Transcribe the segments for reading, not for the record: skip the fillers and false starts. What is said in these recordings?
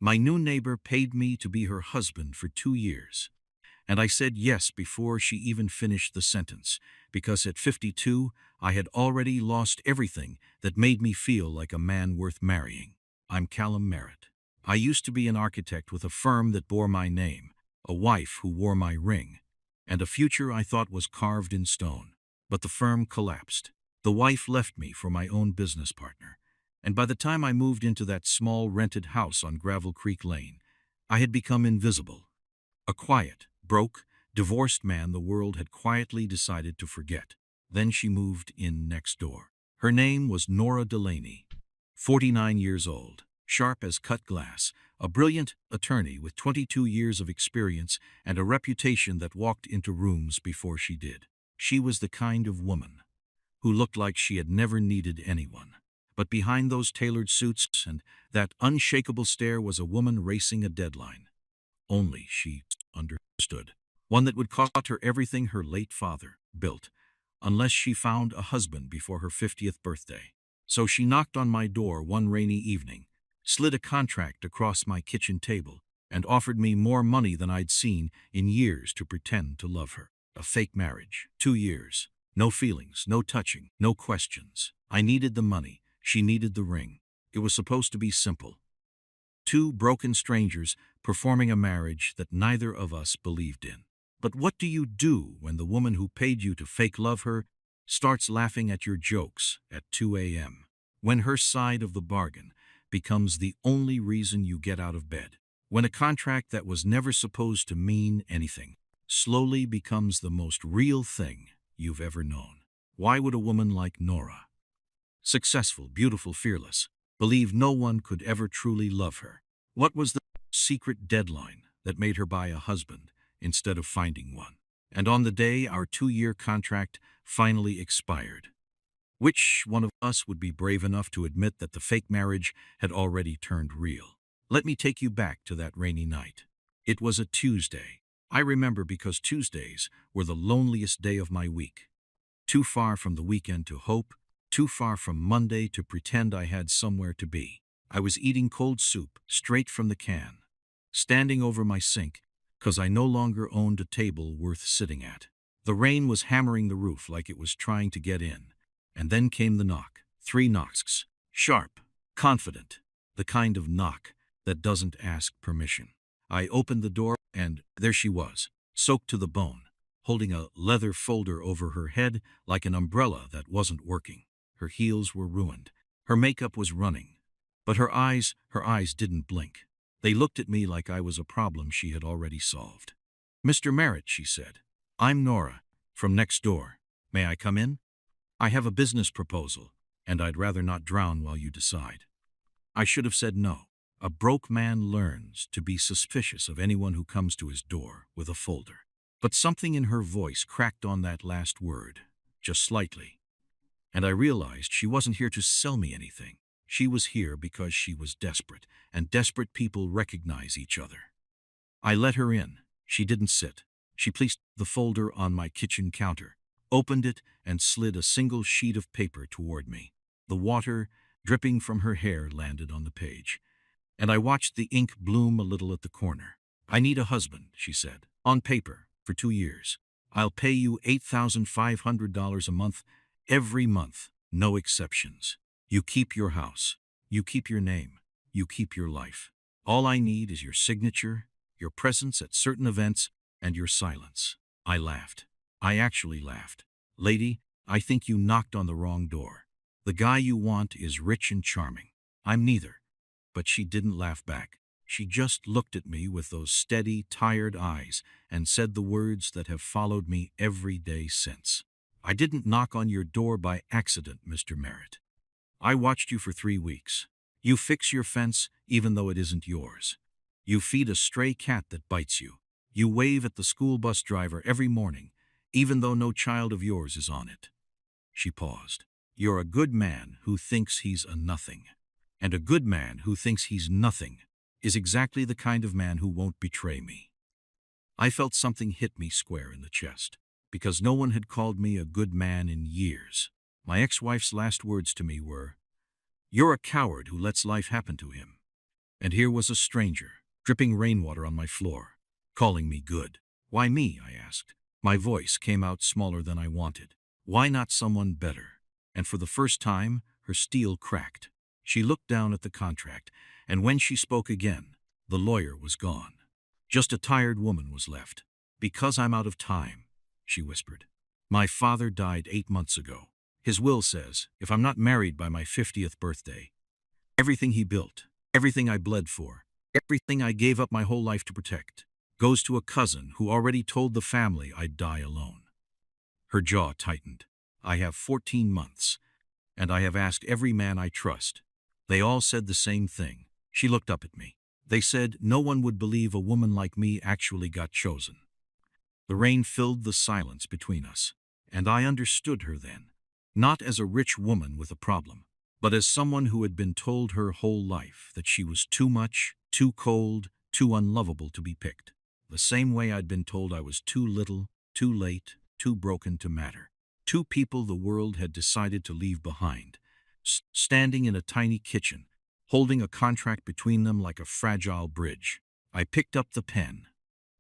My new neighbor paid me to be her husband for 2 years. And I said yes before she even finished the sentence, because at 52, I had already lost everything that made me feel like a man worth marrying. I'm Callum Merritt. I used to be an architect with a firm that bore my name, a wife who wore my ring, and a future I thought was carved in stone. But the firm collapsed. The wife left me for my own business partner. And by the time I moved into that small rented house on Gravel Creek Lane, I had become invisible. A quiet, broke, divorced man the world had quietly decided to forget. Then she moved in next door. Her name was Nora Delaney, 49 years old, sharp as cut glass, a brilliant attorney with 22 years of experience and a reputation that walked into rooms before she did. She was the kind of woman who looked like she had never needed anyone. But behind those tailored suits and that unshakable stare was a woman racing a deadline. Only she understood. One that would cost her everything her late father built, unless she found a husband before her 50th birthday. So she knocked on my door one rainy evening, slid a contract across my kitchen table, and offered me more money than I'd seen in years to pretend to love her. A fake marriage. 2 years. No feelings, no touching, no questions. I needed the money. She needed the ring. It was supposed to be simple. Two broken strangers performing a marriage that neither of us believed in. But what do you do when the woman who paid you to fake love her starts laughing at your jokes at 2 a.m.? When her side of the bargain becomes the only reason you get out of bed? When a contract that was never supposed to mean anything slowly becomes the most real thing you've ever known? Why would a woman like Nora, successful, beautiful, fearless, believe no one could ever truly love her? What was the secret deadline that made her buy a husband instead of finding one? And on the day our 2-year contract finally expired, which one of us would be brave enough to admit that the fake marriage had already turned real? Let me take you back to that rainy night. It was a Tuesday. I remember because Tuesdays were the loneliest day of my week. Too far from the weekend to hope, too far from Monday to pretend I had somewhere to be. I was eating cold soup straight from the can, standing over my sink, 'cause I no longer owned a table worth sitting at. The rain was hammering the roof like it was trying to get in, and then came the knock. 3 knocks. Sharp, confident, the kind of knock that doesn't ask permission. I opened the door, and there she was, soaked to the bone, holding a leather folder over her head like an umbrella that wasn't working. Her heels were ruined. Her makeup was running. But her eyes didn't blink. They looked at me like I was a problem she had already solved. "Mr. Merritt," she said, "I'm Nora, from next door. May I come in? I have a business proposal, and I'd rather not drown while you decide." I should have said no. A broke man learns to be suspicious of anyone who comes to his door with a folder. But something in her voice cracked on that last word, just slightly. And I realized she wasn't here to sell me anything. She was here because she was desperate, and desperate people recognize each other. I let her in. She didn't sit. She placed the folder on my kitchen counter, opened it, and slid a single sheet of paper toward me. The water, dripping from her hair, landed on the page, and I watched the ink bloom a little at the corner. "I need a husband," she said, "on paper, for 2 years. I'll pay you $8,500 a month, every month, no exceptions. You keep your house, you keep your name, you keep your life. All I need is your signature, your presence at certain events, and your silence." I laughed. I actually laughed. "Lady, I think you knocked on the wrong door. The guy you want is rich and charming. I'm neither." But she didn't laugh back. She just looked at me with those steady, tired eyes and said the words that have followed me every day since. "I didn't knock on your door by accident, Mr. Merritt. I watched you for 3 weeks. You fix your fence even though it isn't yours. You feed a stray cat that bites you. You wave at the school bus driver every morning, even though no child of yours is on it." She paused. "You're a good man who thinks he's a nothing. And a good man who thinks he's nothing is exactly the kind of man who won't betray me." I felt something hit me square in the chest, because no one had called me a good man in years. My ex-wife's last words to me were, "You're a coward who lets life happen to him." And here was a stranger, dripping rainwater on my floor, calling me good. Why me? I asked. My voice came out smaller than I wanted. Why not someone better? And for the first time, her steel cracked. She looked down at the contract, and when she spoke again, the lawyer was gone. Just a tired woman was left. Because I'm out of time, she whispered. My father died 8 months ago. His will says, if I'm not married by my 50th birthday, everything he built, everything I bled for, everything I gave up my whole life to protect, goes to a cousin who already told the family I'd die alone. Her jaw tightened. I have 14 months, and I have asked every man I trust. They all said the same thing. She looked up at me. They said no one would believe a woman like me actually got chosen. The rain filled the silence between us, and I understood her then, not as a rich woman with a problem, but as someone who had been told her whole life that she was too much, too cold, too unlovable to be picked. The same way I'd been told I was too little, too late, too broken to matter. Two people the world had decided to leave behind, standing in a tiny kitchen, holding a contract between them like a fragile bridge. I picked up the pen.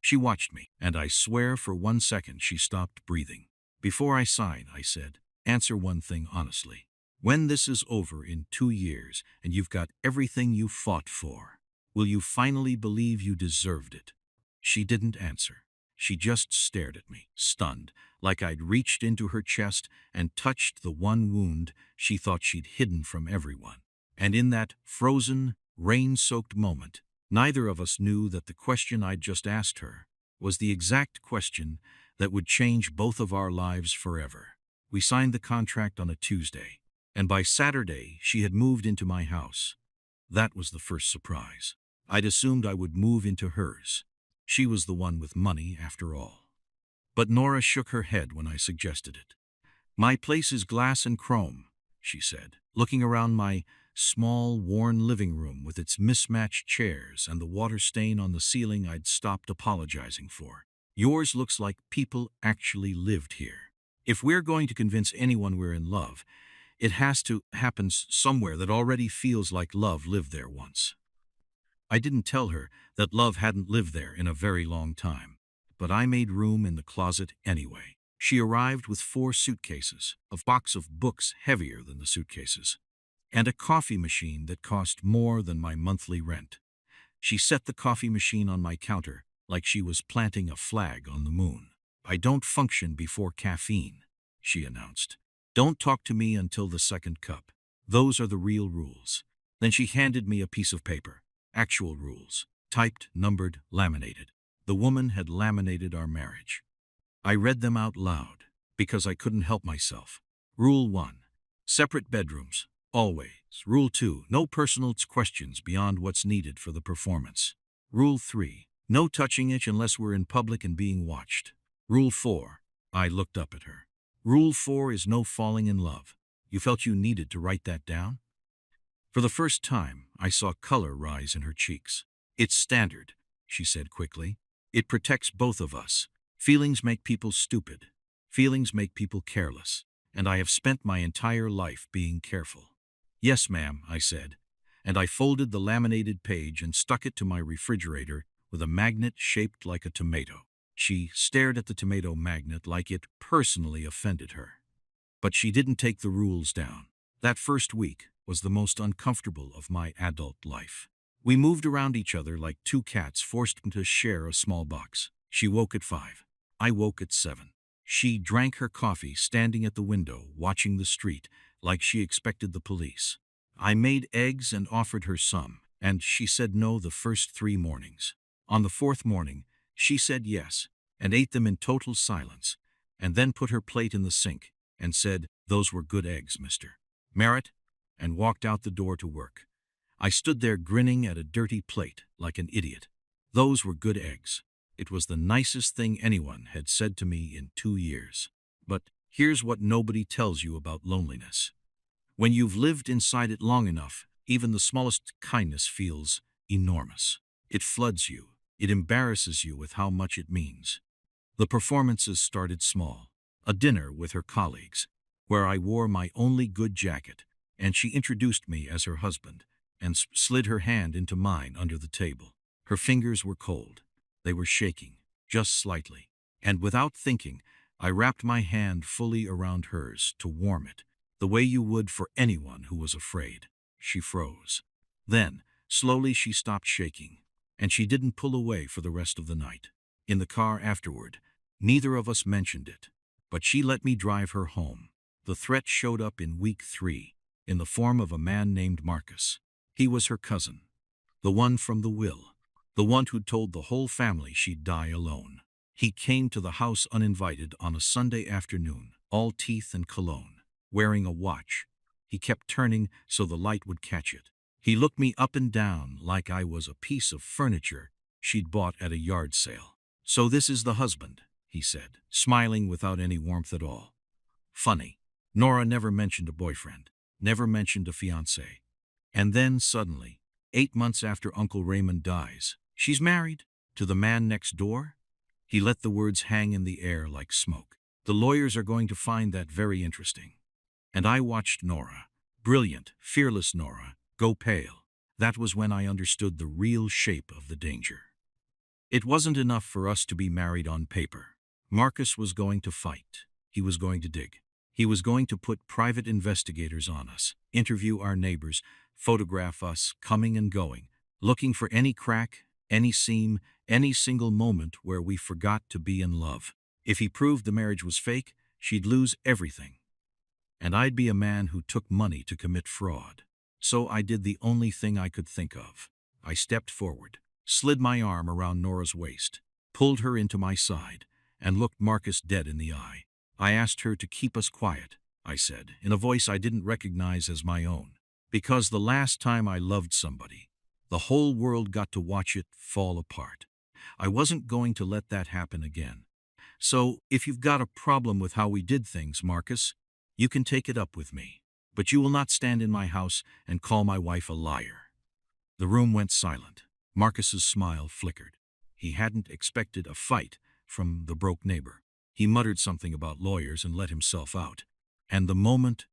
She watched me, and I swear for 1 second she stopped breathing. Before I sign, I said, answer one thing honestly. When this is over in 2 years and you've got everything you fought for, will you finally believe you deserved it? She didn't answer. She just stared at me, stunned, like I'd reached into her chest and touched the one wound she thought she'd hidden from everyone. And in that frozen, rain-soaked moment, neither of us knew that the question I'd just asked her was the exact question that would change both of our lives forever. We signed the contract on a Tuesday, and by Saturday she had moved into my house. That was the first surprise. I'd assumed I would move into hers. She was the one with money, after all. But Nora shook her head when I suggested it. My place is glass and chrome, she said, looking around my small, worn living room with its mismatched chairs and the water stain on the ceiling I'd stopped apologizing for. Yours looks like people actually lived here. If we're going to convince anyone we're in love, it has to happen somewhere that already feels like love lived there once. I didn't tell her that love hadn't lived there in a very long time, but I made room in the closet anyway. She arrived with 4 suitcases, a box of books heavier than the suitcases, and a coffee machine that cost more than my monthly rent. She set the coffee machine on my counter like she was planting a flag on the moon. I don't function before caffeine, she announced. Don't talk to me until the second cup. Those are the real rules. Then she handed me a piece of paper. Actual rules. Typed, numbered, laminated. The woman had laminated our marriage. I read them out loud, because I couldn't help myself. Rule 1. Separate bedrooms. Always. Rule 2. No personal questions beyond what's needed for the performance. Rule 3. No touching it unless we're in public and being watched. Rule 4. I looked up at her. Rule 4 is no falling in love. You felt you needed to write that down? For the first time, I saw color rise in her cheeks. It's standard, she said quickly. It protects both of us. Feelings make people stupid. Feelings make people careless. And I have spent my entire life being careful. Yes, ma'am, I said, and I folded the laminated page and stuck it to my refrigerator with a magnet shaped like a tomato. She stared at the tomato magnet like it personally offended her. But she didn't take the rules down. That first week was the most uncomfortable of my adult life. We moved around each other like two cats forced to share a small box. She woke at 5. I woke at 7. She drank her coffee standing at the window, watching the street, like she expected the police. I made eggs and offered her some, and she said no the first 3 mornings. On the 4th morning, she said yes, and ate them in total silence, and then put her plate in the sink, and said, "Those were good eggs, Mr. Merritt," and walked out the door to work. I stood there grinning at a dirty plate like an idiot. Those were good eggs. It was the nicest thing anyone had said to me in 2 years. But here's what nobody tells you about loneliness. When you've lived inside it long enough, even the smallest kindness feels enormous. It floods you. It embarrasses you with how much it means. The performances started small. A dinner with her colleagues, where I wore my only good jacket, and she introduced me as her husband. and slid her hand into mine under the table. Her fingers were cold. They were shaking, just slightly. And without thinking, I wrapped my hand fully around hers to warm it, the way you would for anyone who was afraid. She froze. Then, slowly she stopped shaking, and she didn't pull away for the rest of the night. In the car afterward, neither of us mentioned it, but she let me drive her home. The threat showed up in week 3, in the form of a man named Marcus. He was her cousin, the one from the will, the one who'd told the whole family she'd die alone. He came to the house uninvited on a Sunday afternoon, all teeth and cologne, wearing a watch. He kept turning so the light would catch it. He looked me up and down like I was a piece of furniture she'd bought at a yard sale. "So this is the husband," he said, smiling without any warmth at all. Funny. Nora never mentioned a boyfriend, never mentioned a fiancé. And then, suddenly, 8 months after Uncle Raymond dies, she's married to the man next door? He let the words hang in the air like smoke. The lawyers are going to find that very interesting. And I watched Nora, brilliant, fearless Nora, go pale. That was when I understood the real shape of the danger. It wasn't enough for us to be married on paper. Marcus was going to fight. He was going to dig. He was going to put private investigators on us, interview our neighbors, photograph us coming and going, looking for any crack, any seam, any single moment where we forgot to be in love. If he proved the marriage was fake, she'd lose everything. And I'd be a man who took money to commit fraud. So I did the only thing I could think of. I stepped forward, slid my arm around Nora's waist, pulled her into my side, and looked Marcus dead in the eye. I asked her to keep us quiet, I said, in a voice I didn't recognize as my own. Because the last time I loved somebody, the whole world got to watch it fall apart. I wasn't going to let that happen again. So, if you've got a problem with how we did things, Marcus, you can take it up with me. But you will not stand in my house and call my wife a liar. The room went silent. Marcus's smile flickered. He hadn't expected a fight from the broke neighbor. He muttered something about lawyers and let himself out. And the moment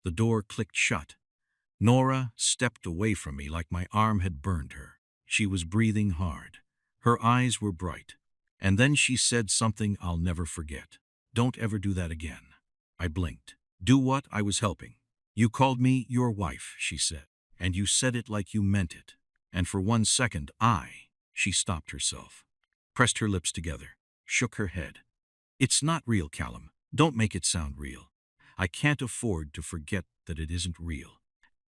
the door clicked shut, Nora stepped away from me like my arm had burned her. She was breathing hard. Her eyes were bright. And then she said something I'll never forget. "Don't ever do that again." I blinked. "Do what?" I was helping. "You called me your wife," she said. "And you said it like you meant it." And for 1 second, she stopped herself, pressed her lips together, shook her head. "It's not real, Callum. Don't make it sound real. I can't afford to forget that it isn't real."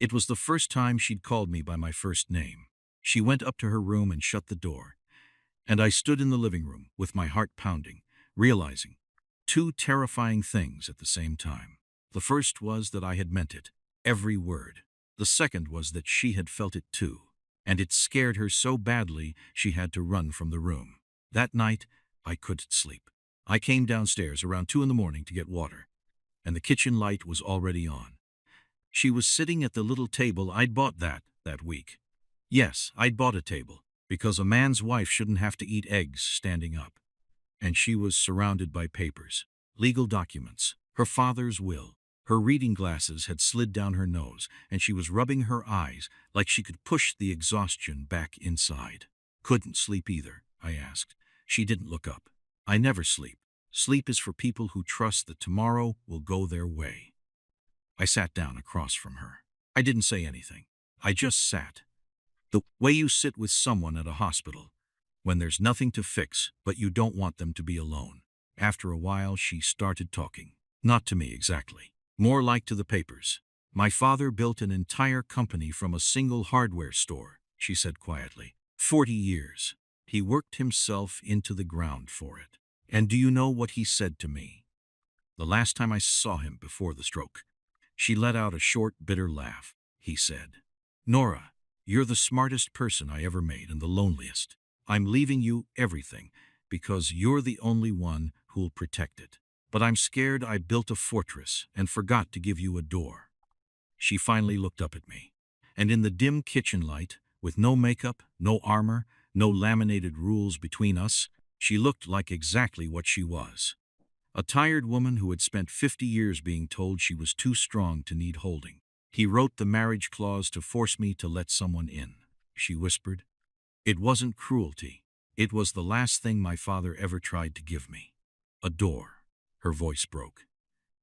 It was the first time she'd called me by my first name. She went up to her room and shut the door. And I stood in the living room with my heart pounding, realizing 2 terrifying things at the same time. The first was that I had meant it, every word. The second was that she had felt it too. And it scared her so badly she had to run from the room. That night, I couldn't sleep. I came downstairs around 2 in the morning to get water, and the kitchen light was already on. She was sitting at the little table I'd bought that week. Yes, I'd bought a table, because a man's wife shouldn't have to eat eggs standing up. And she was surrounded by papers, legal documents, her father's will. Her reading glasses had slid down her nose, and she was rubbing her eyes like she could push the exhaustion back inside. "Couldn't sleep either?" I asked. She didn't look up. "I never sleep. Sleep is for people who trust that tomorrow will go their way." I sat down across from her. I didn't say anything. I just sat. The way you sit with someone at a hospital, when there's nothing to fix, but you don't want them to be alone. After a while, she started talking. Not to me exactly. More like to the papers. "My father built an entire company from a single hardware store," she said quietly. 40 years. He worked himself into the ground for it. And do you know what he said to me? The last time I saw him before the stroke. She let out a short, bitter laugh. He said, "Nora, you're the smartest person I ever made and the loneliest. I'm leaving you everything because you're the only one who'll protect it. But I'm scared I built a fortress and forgot to give you a door." She finally looked up at me. And in the dim kitchen light, with no makeup, no armor, no laminated rules between us, she looked like exactly what she was. A tired woman who had spent 50 years being told she was too strong to need holding. He wrote the marriage clause to force me to let someone in, she whispered. It wasn't cruelty. It was the last thing my father ever tried to give me. A door. Her voice broke.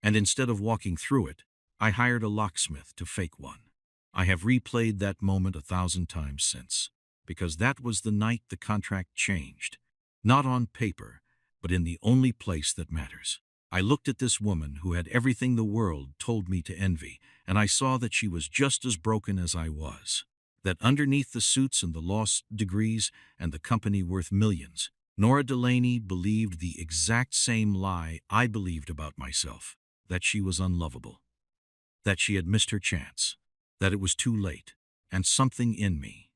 And instead of walking through it, I hired a locksmith to fake one. I have replayed that moment 1,000 times since, because that was the night the contract changed. Not on paper, but in the only place that matters. I looked at this woman who had everything the world told me to envy, and I saw that she was just as broken as I was. That underneath the suits and the law degrees and the company worth millions, Nora Delaney believed the exact same lie I believed about myself, that she was unlovable, that she had missed her chance, that it was too late, and something in me,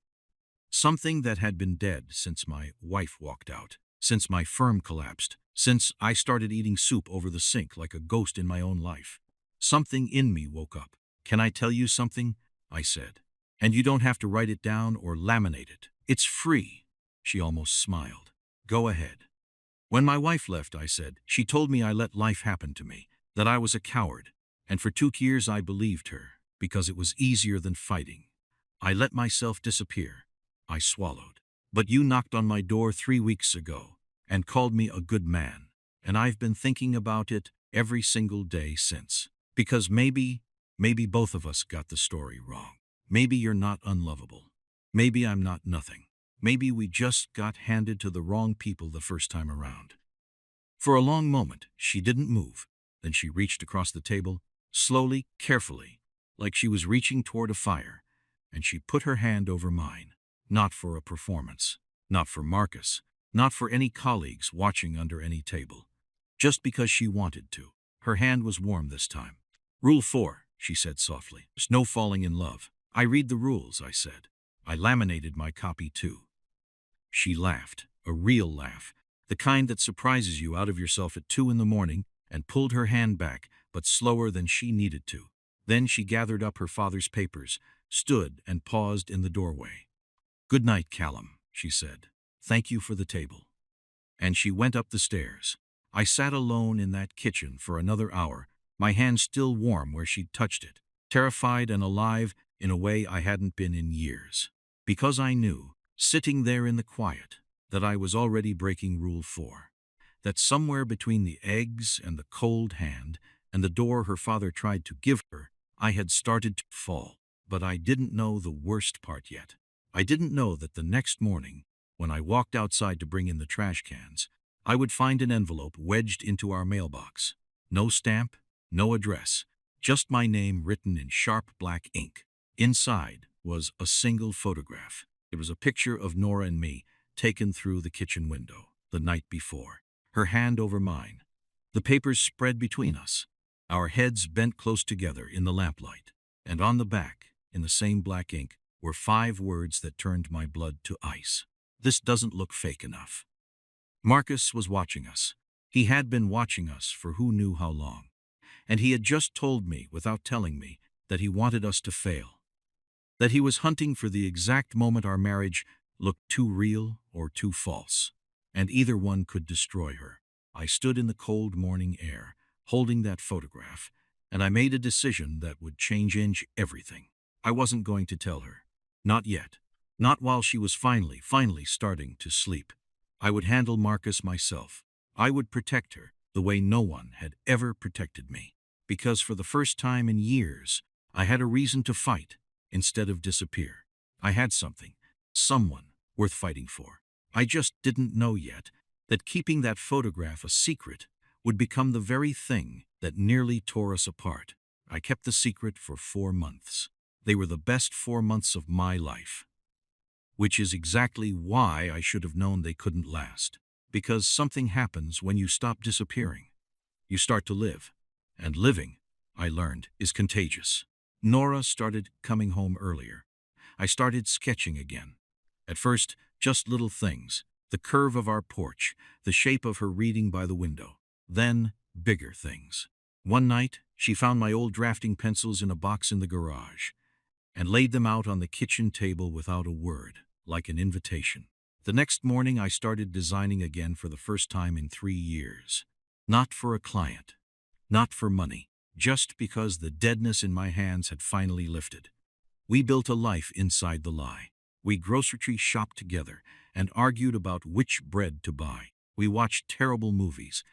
something that had been dead since my wife walked out, since my firm collapsed, since I started eating soup over the sink like a ghost in my own life. Something in me woke up. Can I tell you something? I said. And you don't have to write it down or laminate it. It's free. She almost smiled. Go ahead. When my wife left, I said, she told me I let life happen to me, that I was a coward, and for 2 years I believed her, because it was easier than fighting. I let myself disappear. I swallowed. But you knocked on my door 3 weeks ago and called me a good man, and I've been thinking about it every single day since. Because maybe both of us got the story wrong. Maybe you're not unlovable. Maybe I'm not nothing. Maybe we just got handed to the wrong people the first time around. For a long moment, she didn't move. Then she reached across the table, slowly, carefully, like she was reaching toward a fire, and she put her hand over mine. Not for a performance, not for Marcus, not for any colleagues watching under any table. Just because she wanted to. Her hand was warm this time. Rule 4, she said softly. There's no falling in love. I read the rules, I said. I laminated my copy too. She laughed, a real laugh, the kind that surprises you out of yourself at 2 in the morning, and pulled her hand back, but slower than she needed to. Then she gathered up her father's papers, stood and paused in the doorway. Good night, Callum, she said. Thank you for the table. And she went up the stairs. I sat alone in that kitchen for another hour, my hand still warm where she'd touched it, terrified and alive in a way I hadn't been in years. Because I knew, sitting there in the quiet, that I was already breaking Rule 4. That somewhere between the eggs and the cold hand and the door her father tried to give her, I had started to fall. But I didn't know the worst part yet. I didn't know that the next morning, when I walked outside to bring in the trash cans, I would find an envelope wedged into our mailbox. No stamp, no address, just my name written in sharp black ink. Inside was a single photograph. It was a picture of Nora and me, taken through the kitchen window, the night before, her hand over mine. The papers spread between us, our heads bent close together in the lamplight, and on the back, in the same black ink, were 5 words that turned my blood to ice. This doesn't look fake enough. Marcus was watching us. He had been watching us for who knew how long. And he had just told me, without telling me, that he wanted us to fail. That he was hunting for the exact moment our marriage looked too real or too false. And either one could destroy her. I stood in the cold morning air, holding that photograph, and I made a decision that would change everything. I wasn't going to tell her. Not yet. Not while she was finally starting to sleep. I would handle Marcus myself. I would protect her the way no one had ever protected me. Because for the first time in years, I had a reason to fight instead of disappear. I had something, someone worth fighting for. I just didn't know yet that keeping that photograph a secret would become the very thing that nearly tore us apart. I kept the secret for 4 months. They were the best 4 months of my life. Which is exactly why I should have known they couldn't last. Because something happens when you stop disappearing. You start to live. And living, I learned, is contagious. Nora started coming home earlier. I started sketching again. At first, just little things. The curve of our porch, the shape of her reading by the window. Then, bigger things. One night, she found my old drafting pencils in a box in the garage and laid them out on the kitchen table without a word, like an invitation. The next morning, I started designing again for the first time in 3 years. Not for a client. Not for money. just because the deadness in my hands had finally lifted. We built a life inside the lie. We grocery shopped together and argued about which bread to buy. We watched terrible movies,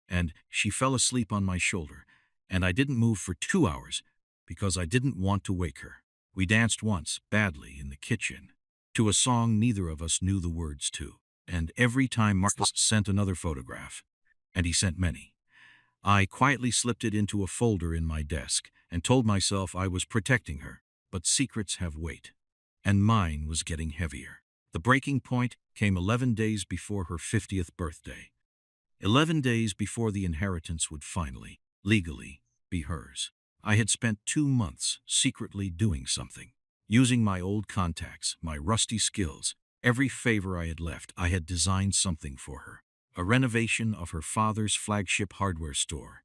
and she fell asleep on my shoulder, and I didn't move for 2 hours because I didn't want to wake her. We danced once, badly, in the kitchen, to a song neither of us knew the words to. And every time Marcus sent another photograph, and he sent many, I quietly slipped it into a folder in my desk and told myself I was protecting her. But secrets have weight, and mine was getting heavier. The breaking point came 11 days before her 50th birthday. 11 days before the inheritance would finally, legally, be hers. I had spent 2 months secretly doing something. Using my old contacts, my rusty skills, every favor I had left, I had designed something for her. A renovation of her father's flagship hardware store.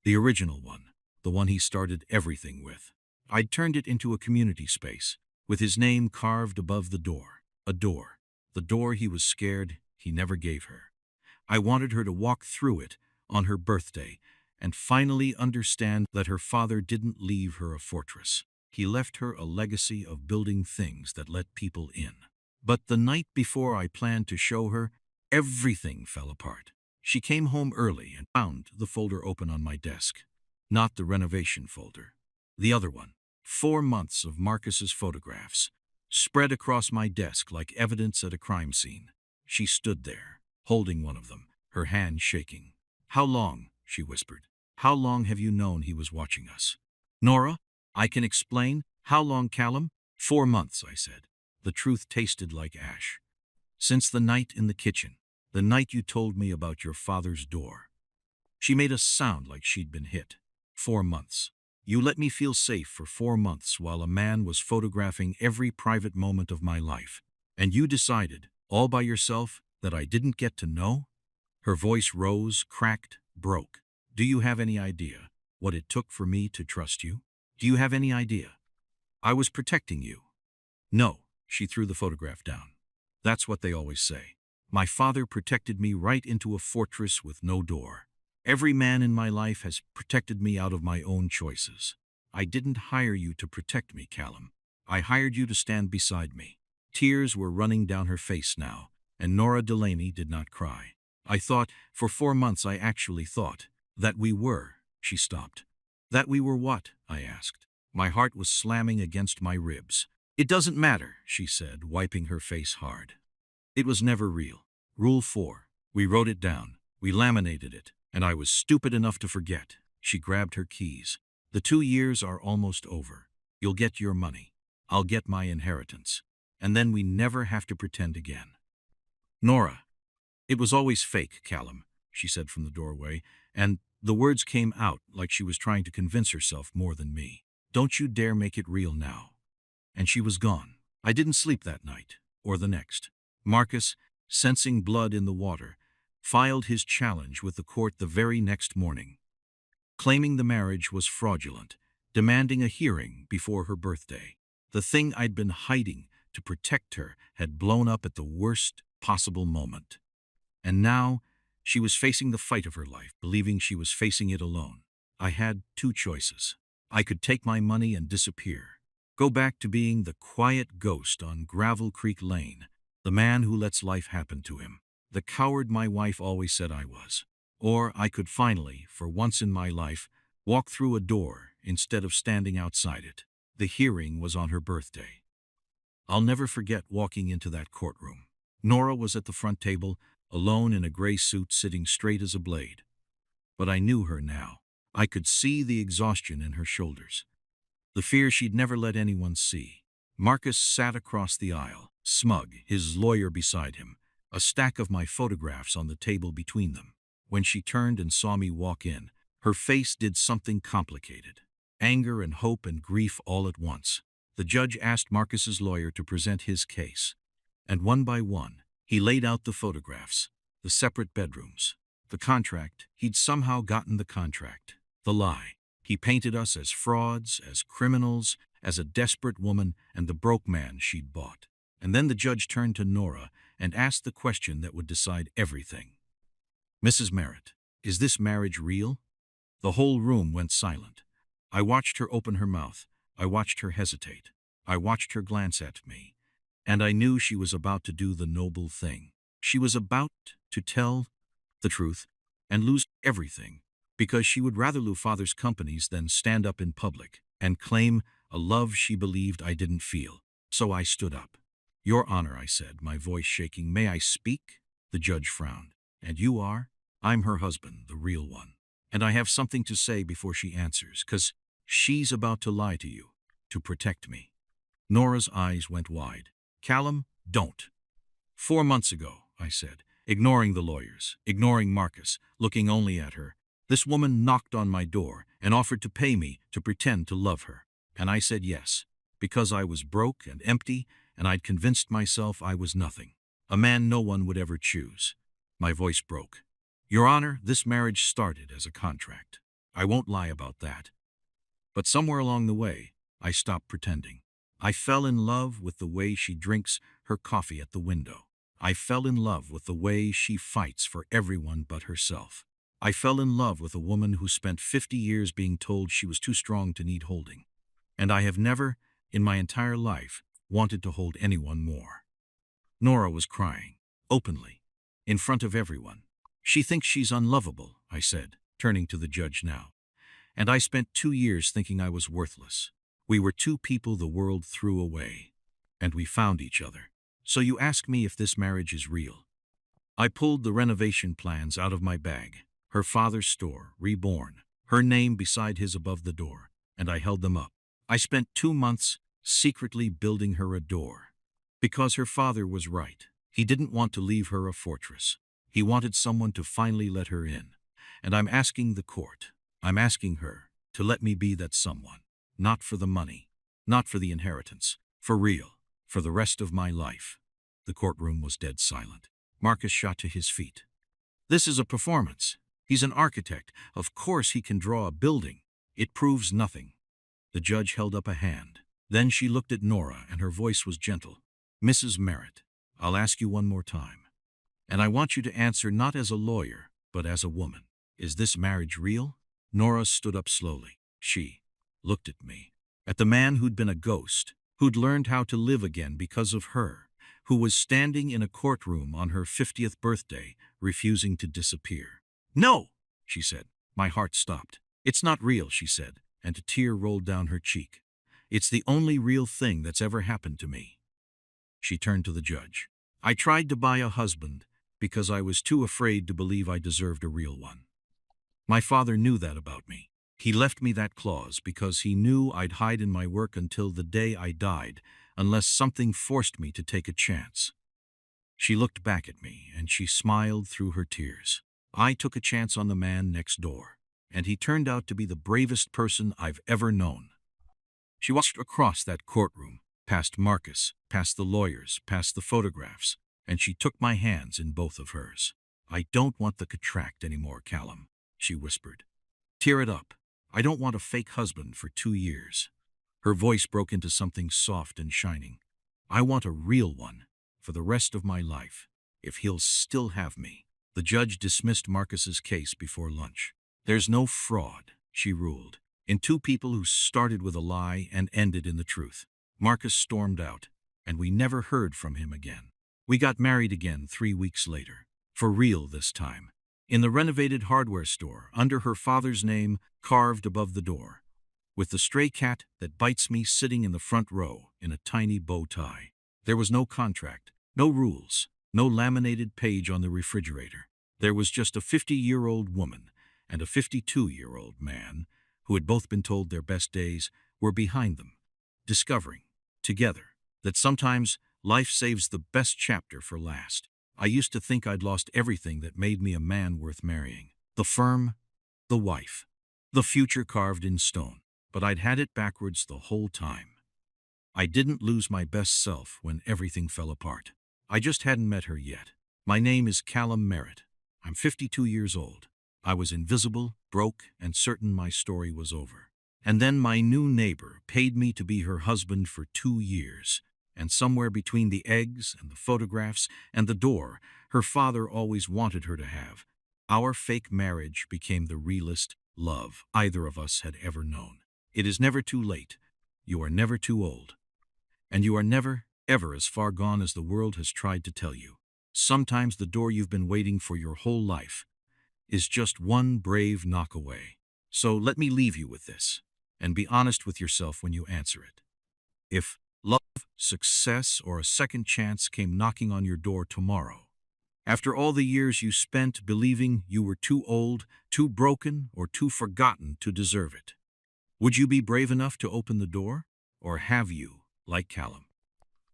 The original one, the one he started everything with. I'd turned it into a community space, with his name carved above the door. A door. The door he was scared he never gave her. I wanted her to walk through it on her birthday and finally understand that her father didn't leave her a fortress. He left her a legacy of building things that let people in. But the night before I planned to show her, everything fell apart. She came home early and found the folder open on my desk. Not the renovation folder. The other one. 4 months of Marcus's photographs, spread across my desk like evidence at a crime scene. She stood there, holding one of them, her hand shaking. "How long?" she whispered. "How long have you known he was watching us?" "Nora, I can explain. How long, Callum?" "4 months," I said. The truth tasted like ash. "Since the night in the kitchen, the night you told me about your father's door." She made a sound like she'd been hit. 4 months. You let me feel safe for 4 months while a man was photographing every private moment of my life. And you decided, all by yourself, that I didn't get to know? Her voice rose, cracked, broke. "Do you have any idea what it took for me to trust you? Do you have any idea? I was protecting you." "No," she threw the photograph down. "That's what they always say. My father protected me right into a fortress with no door. Every man in my life has protected me out of my own choices. I didn't hire you to protect me, Callum. I hired you to stand beside me." Tears were running down her face now, and Nora Delaney did not cry. "I thought, for 4 months I actually thought, that we were." She stopped. "That we were what?" I asked. My heart was slamming against my ribs. "It doesn't matter," she said, wiping her face hard. "It was never real. Rule 4. We wrote it down. We laminated it. And I was stupid enough to forget." She grabbed her keys. "The 2 years are almost over. You'll get your money. I'll get my inheritance. And then we never have to pretend again." "Nora, it was always fake, Callum," she said from the doorway, and the words came out like she was trying to convince herself more than me. "Don't you dare make it real now." And she was gone. I didn't sleep that night, or the next. Marcus, sensing blood in the water, filed his challenge with the court the very next morning, claiming the marriage was fraudulent, demanding a hearing before her birthday. The thing I'd been hiding to protect her had blown up at the worst possible moment. And now, she was facing the fight of her life, believing she was facing it alone. I had 2 choices. I could take my money and disappear, go back to being the quiet ghost on Gravel Creek Lane, the man who lets life happen to him, the coward my wife always said I was. Or I could finally, for once in my life, walk through a door instead of standing outside it. The hearing was on her birthday. I'll never forget walking into that courtroom. Nora was at the front table, alone in a gray suit, sitting straight as a blade. But I knew her now. I could see the exhaustion in her shoulders, the fear she'd never let anyone see. Marcus sat across the aisle, smug, his lawyer beside him, a stack of my photographs on the table between them. When she turned and saw me walk in, her face did something complicated. Anger and hope and grief all at once. The judge asked Marcus's lawyer to present his case. And one by one, he laid out the photographs, the separate bedrooms, the contract. He'd somehow gotten the contract. The lie. He painted us as frauds, as criminals, as a desperate woman and the broke man she'd bought. And then the judge turned to Nora and asked the question that would decide everything. "Mrs. Merritt, is this marriage real?" The whole room went silent. I watched her open her mouth. I watched her hesitate. I watched her glance at me. And I knew she was about to do the noble thing. She was about to tell the truth and lose everything, because she would rather lose father's companies than stand up in public and claim a love she believed I didn't feel. So I stood up. "Your Honor," I said, my voice shaking, "may I speak?" The judge frowned. "And you are?" "I'm her husband, the real one. And I have something to say before she answers, 'cause she's about to lie to you, to protect me." Nora's eyes went wide. "Callum, don't." "4 months ago," I said, ignoring the lawyers, ignoring Marcus, looking only at her, "this woman knocked on my door and offered to pay me to pretend to love her. And I said yes, because I was broke and empty, and I'd convinced myself I was nothing, a man no one would ever choose." My voice broke. "Your Honor, this marriage started as a contract. I won't lie about that. But somewhere along the way, I stopped pretending. I fell in love with the way she drinks her coffee at the window. I fell in love with the way she fights for everyone but herself. I fell in love with a woman who spent 50 years being told she was too strong to need holding. And I have never, in my entire life, wanted to hold anyone more." Nora was crying, openly, in front of everyone. "She thinks she's unlovable," I said, turning to the judge now. "And I spent 2 years thinking I was worthless. We were two people the world threw away. And we found each other. So you ask me if this marriage is real." I pulled the renovation plans out of my bag. Her father's store, reborn, her name beside his above the door, and I held them up. I spent 2 months secretly building her a door. Because her father was right. He didn't want to leave her a fortress. He wanted someone to finally let her in. And I'm asking the court, I'm asking her, to let me be that someone. Not for the money, not for the inheritance, for real, for the rest of my life. The courtroom was dead silent. Marcus shot to his feet. "This is a performance. He's an architect. Of course he can draw a building. It proves nothing." The judge held up a hand. Then she looked at Nora, and her voice was gentle. "Mrs. Merritt, I'll ask you one more time. And I want you to answer not as a lawyer, but as a woman. Is this marriage real?" Nora stood up slowly. She looked at me. At the man who'd been a ghost, who'd learned how to live again because of her, who was standing in a courtroom on her 50th birthday, refusing to disappear. "No," she said. My heart stopped. "It's not real," she said, and a tear rolled down her cheek. "It's the only real thing that's ever happened to me." She turned to the judge. "I tried to buy a husband because I was too afraid to believe I deserved a real one. My father knew that about me. He left me that clause because he knew I'd hide in my work until the day I died, unless something forced me to take a chance." She looked back at me, and she smiled through her tears. "I took a chance on the man next door, and he turned out to be the bravest person I've ever known." She walked across that courtroom, past Marcus, past the lawyers, past the photographs, and she took my hands in both of hers. "I don't want the contract anymore, Callum," she whispered. "Tear it up. I don't want a fake husband for 2 years." Her voice broke into something soft and shining. "I want a real one, for the rest of my life, if he'll still have me." The judge dismissed Marcus's case before lunch. "There's no fraud," she ruled, in two people who started with a lie and ended in the truth. Marcus stormed out, and we never heard from him again. We got married again 3 weeks later. For real this time. In the renovated hardware store, under her father's name carved above the door, with the stray cat that bites me sitting in the front row in a tiny bow tie. There was no contract, no rules, no laminated page on the refrigerator. There was just a 50-year-old woman and a 52-year-old man who had both been told their best days were behind them, discovering, together, that sometimes life saves the best chapter for last. I used to think I'd lost everything that made me a man worth marrying. The firm, the wife, the future carved in stone. But I'd had it backwards the whole time. I didn't lose my best self when everything fell apart. I just hadn't met her yet. My name is Callum Merritt. I'm 52 years old. I was invisible, broke, and certain my story was over. And then my new neighbor paid me to be her husband for 2 years. And somewhere between the eggs and the photographs and the door her father always wanted her to have, Our fake marriage became the realest love either of us had ever known. It is never too late. You are never too old. And you are never, ever as far gone as the world has tried to tell you. Sometimes the door you've been waiting for your whole life is just one brave knock away. So let me leave you with this, and be honest with yourself when you answer it. If love, success, or a second chance came knocking on your door tomorrow, after all the years you spent believing you were too old, too broken, or too forgotten to deserve it, would you be brave enough to open the door? Or have you, like Callum,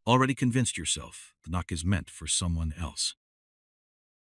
already convinced yourself the knock is meant for someone else?